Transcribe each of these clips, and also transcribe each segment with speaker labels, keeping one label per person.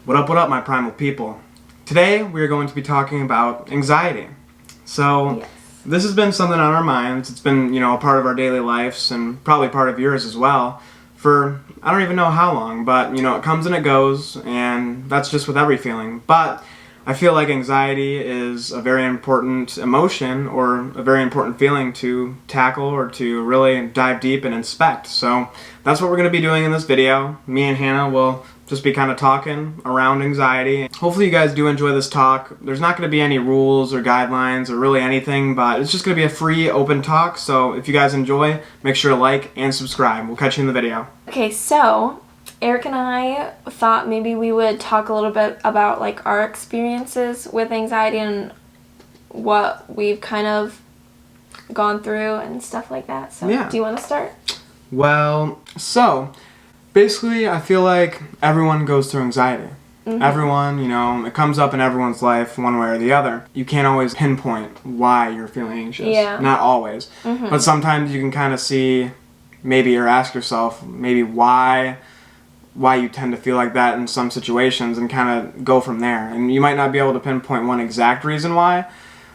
Speaker 1: What up, my primal people? Today, we are going to be talking about anxiety. So,
Speaker 2: Yes.
Speaker 1: This has been something on our minds. It's been, a part of our daily lives and probably part of yours as well for, I don't even know how long, but, it comes and it goes, and that's just with every feeling. But I feel like anxiety is a very important emotion or a very important feeling to tackle or to really dive deep and inspect. So that's what we're going to be doing in this video. Me and Hannah will just be kind of talking around anxiety. Hopefully you guys do enjoy this talk. There's not going to be any rules or guidelines or really anything, but it's just going to be a free, open talk. So if you guys enjoy, make sure to like and subscribe. We'll catch you in the video.
Speaker 2: Okay, so Eric and I thought maybe we would talk a little bit about like our experiences with anxiety and what we've kind of gone through and stuff like that. So
Speaker 1: Yeah.
Speaker 2: Do you want to start?
Speaker 1: Well, so basically I feel like everyone goes through anxiety.
Speaker 2: Mm-hmm.
Speaker 1: Everyone, it comes up in everyone's life one way or the other. You can't always pinpoint why you're feeling anxious.
Speaker 2: Yeah.
Speaker 1: Not always.
Speaker 2: Mm-hmm.
Speaker 1: But sometimes you can kind of see maybe or ask yourself maybe why you tend to feel like that in some situations and kind of go from there. And you might not be able to pinpoint one exact reason why,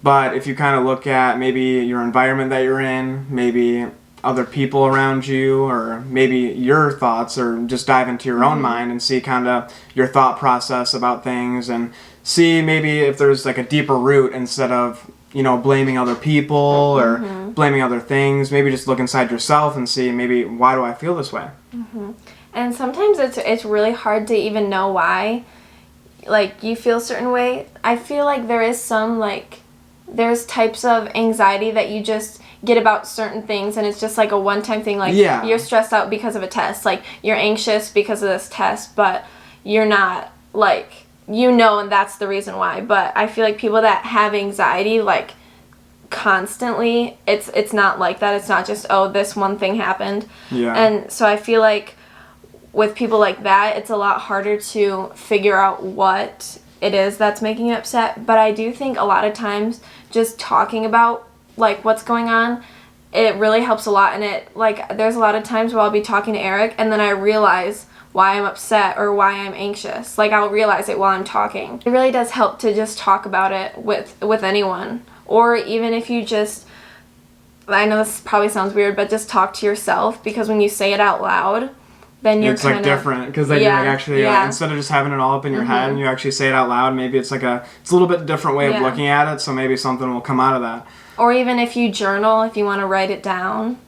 Speaker 1: but if you kind of look at maybe your environment that you're in, maybe other people around you, or maybe your thoughts, or just dive into your own mind and see kind of your thought process about things and see maybe if there's like a deeper root instead of blaming other people or blaming other things. Maybe just look inside yourself and see maybe why do I feel this way.
Speaker 2: And sometimes it's really hard to even know why, like, you feel a certain way. I feel like there is some, like, there's types of anxiety that you just get about certain things, and it's just like a one-time thing. Like,
Speaker 1: Yeah.
Speaker 2: You're stressed out because of a test. Like, you're anxious because of this test, but you're not, like, and that's the reason why. But I feel like people that have anxiety, like, constantly, it's not like that. It's not just, oh, this one thing happened.
Speaker 1: Yeah.
Speaker 2: And so I feel like with people like that, it's a lot harder to figure out what it is that's making you upset. But I do think a lot of times just talking about, like, what's going on, it really helps a lot. And there's a lot of times where I'll be talking to Eric and then I realize why I'm upset or why I'm anxious. Like, I'll realize it while I'm talking. It really does help to just talk about it with anyone. Or even if you just, I know this probably sounds weird, but just talk to yourself, because when you say it out loud, then you're
Speaker 1: it's like different, because then you're like actually like, instead of just having it all up in your head and you actually say it out loud, maybe it's a little bit different way of looking at it, so maybe something will come out of that.
Speaker 2: Or even if you journal, if you want to write it down.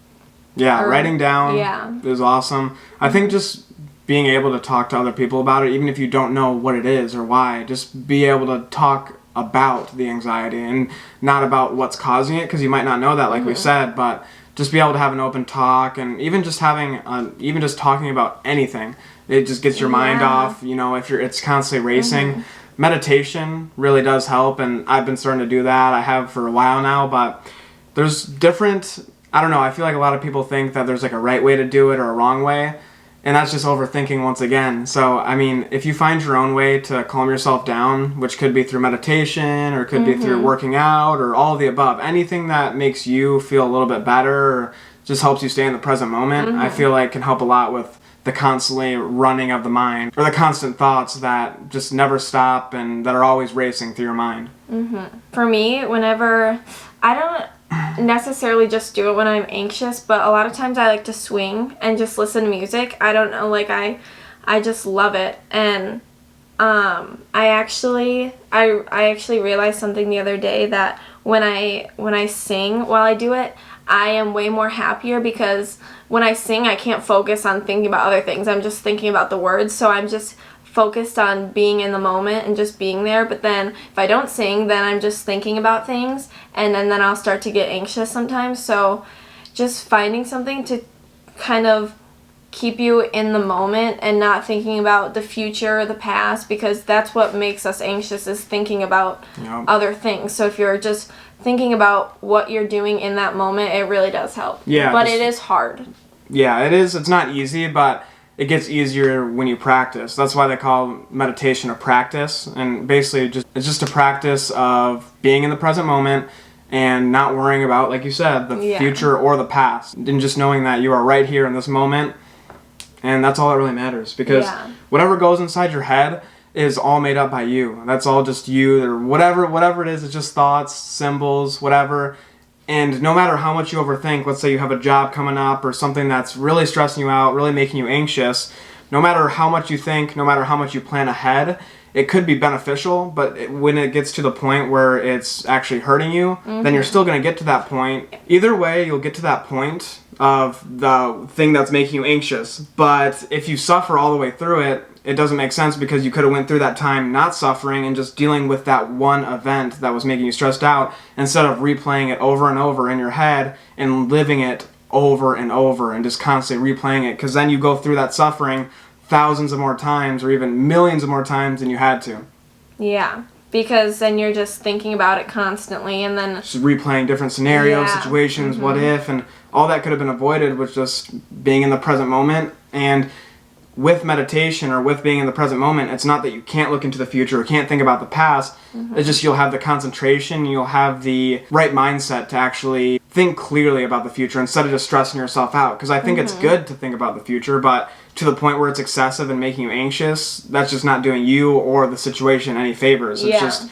Speaker 1: Yeah, writing down is awesome. I think just being able to talk to other people about it, even if you don't know what it is or why, just be able to talk about the anxiety and not about what's causing it, because you might not know that, like we said, but just be able to have an open talk, and even just talking about anything, it just gets your mind off. If it's constantly racing. Meditation really does help, and I've been starting to do that. I have for a while now, but there's different, I don't know, I feel like a lot of people think that there's like a right way to do it or a wrong way, and that's just overthinking once again. So, I mean, if you find your own way to calm yourself down, which could be through meditation or could be through working out or all of the above, anything that makes you feel a little bit better or just helps you stay in the present moment, I feel like can help a lot with the constantly running of the mind, or the constant thoughts that just never stop and that are always racing through your mind.
Speaker 2: For me, whenever, I don't necessarily just do it when I'm anxious, but a lot of times I like to swing and just listen to music. I don't know, like, I just love it. And I actually realized something the other day, that when I sing while I do it, I am way more happier, because when I sing, I can't focus on thinking about other things. I'm just thinking about the words, so I'm just focused on being in the moment and just being there. But then if I don't sing, then I'm just thinking about things, and then I'll start to get anxious sometimes. So just finding something to kind of keep you in the moment and not thinking about the future or the past, because that's what makes us anxious, is thinking about other things. So if you're just thinking about what you're doing in that moment, it really does help.
Speaker 1: Yeah.
Speaker 2: But it is hard.
Speaker 1: Yeah, it is. It's not easy, but it gets easier when you practice. That's why they call meditation a practice. And basically, it's just a practice of being in the present moment and not worrying about, like you said, the future or the past. And just knowing that you are right here in this moment, and that's all that really matters. Because whatever goes inside your head, is all made up by you. That's all just you, or whatever it is. It's just thoughts, symbols, whatever. And no matter how much you overthink, let's say you have a job coming up or something that's really stressing you out, really making you anxious, no matter how much you think, no matter how much you plan ahead, it could be beneficial, but when it gets to the point where it's actually hurting you, then you're still going to get to that point. Either way, you'll get to that point of the thing that's making you anxious. But if you suffer all the way through it, it doesn't make sense, because you could have went through that time not suffering and just dealing with that one event that was making you stressed out, instead of replaying it over and over in your head and living it over and over and just constantly replaying it, because then you go through that suffering thousands of more times, or even millions of more times than you had to.
Speaker 2: Yeah, because then you're just thinking about it constantly, and then
Speaker 1: just replaying different scenarios, situations, what if, and all that could have been avoided with just being in the present moment. And with meditation, or with being in the present moment, it's not that you can't look into the future or can't think about the past. It's just you'll have the concentration, you'll have the right mindset to actually think clearly about the future instead of just stressing yourself out. Because I think it's good to think about the future, but to the point where it's excessive and making you anxious, that's just not doing you or the situation any favors. It's just,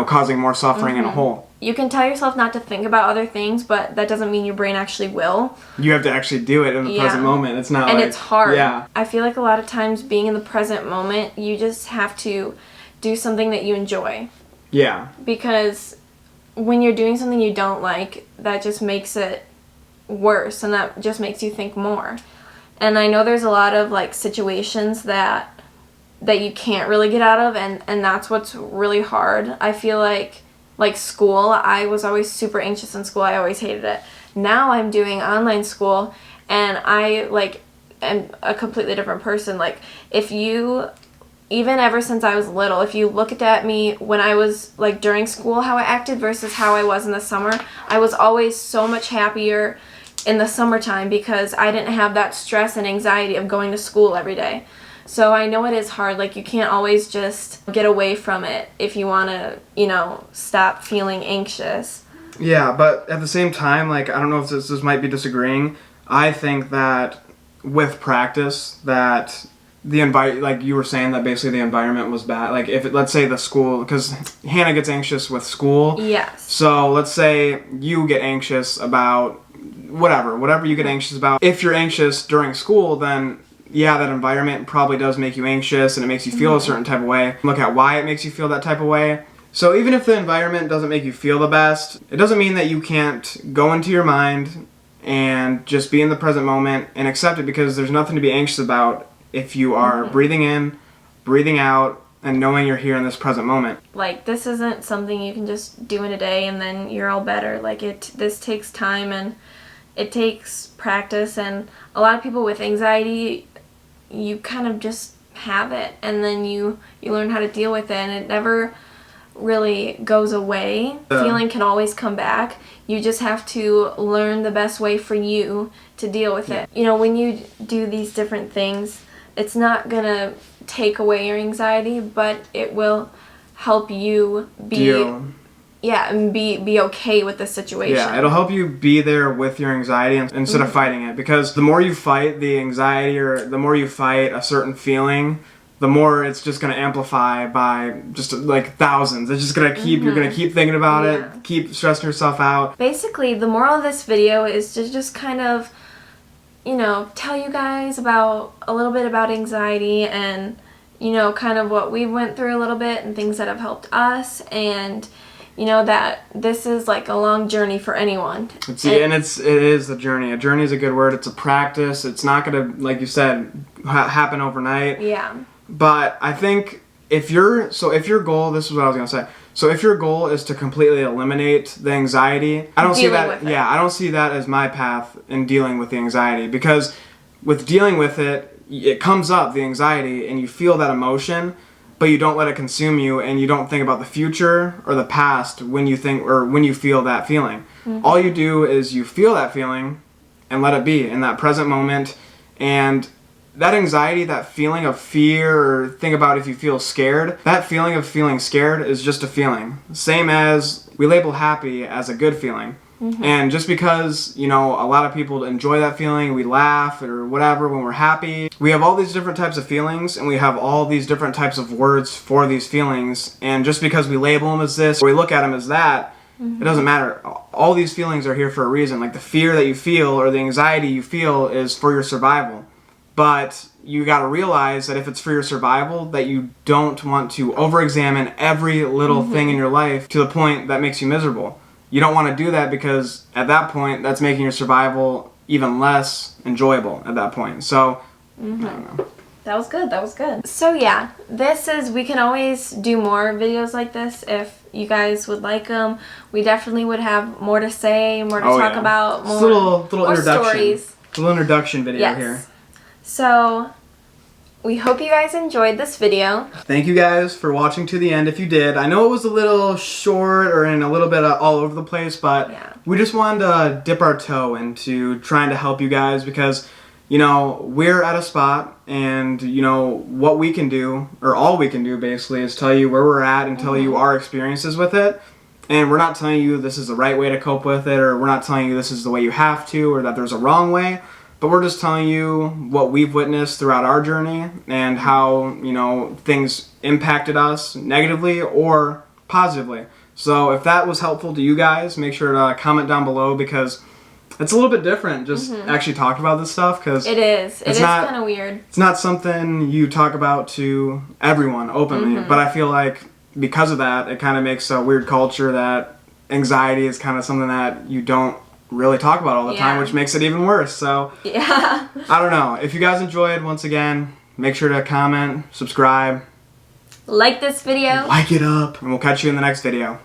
Speaker 1: causing more suffering in a whole.
Speaker 2: You can tell yourself not to think about other things, but that doesn't mean your brain actually will.
Speaker 1: You have to actually do it in the present moment. It's not
Speaker 2: and it's hard.
Speaker 1: Yeah.
Speaker 2: I feel like a lot of times being in the present moment, you just have to do something that you enjoy.
Speaker 1: Yeah.
Speaker 2: Because when you're doing something you don't like, that just makes it worse, and that just makes you think more. And I know there's a lot of like situations that you can't really get out of, and that's what's really hard. I feel like school, I was always super anxious in school. I always hated it. Now I'm doing online school, and I am a completely different person. Like, if you, even ever since I was little, if you looked at me when I was like during school, how I acted versus how I was in the summer, I was always so much happier in the summertime, because I didn't have that stress and anxiety of going to school every day. So I know it is hard. Like, you can't always just get away from it if you want to, stop feeling anxious.
Speaker 1: Yeah, but at the same time, like, I don't know if this might be disagreeing. I think that with practice, that like you were saying, that basically the environment was bad. Like, let's say the school, because Hannah gets anxious with school.
Speaker 2: Yes.
Speaker 1: So let's say you get anxious about whatever you get anxious about. If you're anxious during school, then yeah, that environment probably does make you anxious, and it makes you feel a certain type of way. Look at why it makes you feel that type of way. So even if the environment doesn't make you feel the best, it doesn't mean that you can't go into your mind and just be in the present moment and accept it, because there's nothing to be anxious about if you are breathing in, breathing out, and knowing you're here in this present moment.
Speaker 2: Like, this isn't something you can just do in a day and then you're all better. Like, this takes time, and it takes practice, and a lot of people with anxiety, you kind of just have it, and then you learn how to deal with it, and it never really goes away. Feeling can always come back. You just have to learn the best way for you to deal with it. When you do these different things, it's not gonna take away your anxiety, but it will help you and be okay with the situation.
Speaker 1: Yeah, it'll help you be there with your anxiety instead of fighting it. Because the more you fight the anxiety, or the more you fight a certain feeling, the more it's just going to amplify by just like thousands. It's just going to keep, you're going to keep thinking about it, keep stressing yourself out.
Speaker 2: Basically, the moral of this video is to just kind of, tell you guys about a little bit about anxiety, and, kind of what we went through a little bit, and things that have helped us, and that this is like a long journey for anyone.
Speaker 1: It is a journey. A journey is a good word. It's a practice. It's not going to, like you said, happen overnight.
Speaker 2: Yeah.
Speaker 1: But I think if your goal, this is what I was going to say. So if your goal is to completely eliminate the anxiety, I don't see that. Yeah, I don't see that as my path in dealing with the anxiety, because with dealing with it, it comes up, the anxiety, and you feel that emotion, but you don't let it consume you, and you don't think about the future or the past when you feel that feeling. All you do is you feel that feeling and let it be in that present moment. And that anxiety, that feeling of fear, or think about if you feel scared, that feeling of feeling scared is just a feeling. Same as we label happy as a good feeling. And just because, you know, a lot of people enjoy that feeling, we laugh or whatever when we're happy, we have all these different types of feelings, and we have all these different types of words for these feelings. And just because we label them as this, or we look at them as that, it doesn't matter. All these feelings are here for a reason. Like the fear that you feel or the anxiety you feel is for your survival. But you got to realize that if it's for your survival, that you don't want to over-examine every little thing in your life to the point that makes you miserable. You don't want to do that, because at that point, that's making your survival even less enjoyable at that point. So, I don't know.
Speaker 2: That was good. That was good. So yeah, we can always do more videos like this if you guys would like them. We definitely would have more to say, more to talk about, more,
Speaker 1: little
Speaker 2: more
Speaker 1: introduction.
Speaker 2: Stories.
Speaker 1: A little introduction video here.
Speaker 2: So, we hope you guys enjoyed this video.
Speaker 1: Thank you guys for watching to the end if you did. I know it was a little short or in a little bit all over the place, but we just wanted to dip our toe into trying to help you guys, because, you know, we're at a spot, and, you know, what we can do, or all we can do basically, is tell you where we're at and tell you our experiences with it. And we're not telling you this is the right way to cope with it, or we're not telling you this is the way you have to, or that there's a wrong way. But we're just telling you what we've witnessed throughout our journey, and how, you know, things impacted us negatively or positively. So if that was helpful to you guys, make sure to comment down below, because it's a little bit different just actually talking about this stuff. Cause
Speaker 2: it is kind of weird.
Speaker 1: It's not something you talk about to everyone openly, but I feel like because of that, it kind of makes a weird culture that anxiety is kind of something that you don't really talk about all the time, which makes it even worse. So I don't know. If you guys enjoyed, once again, make sure to comment, subscribe,
Speaker 2: like this video,
Speaker 1: like it up, and we'll catch you in the next video.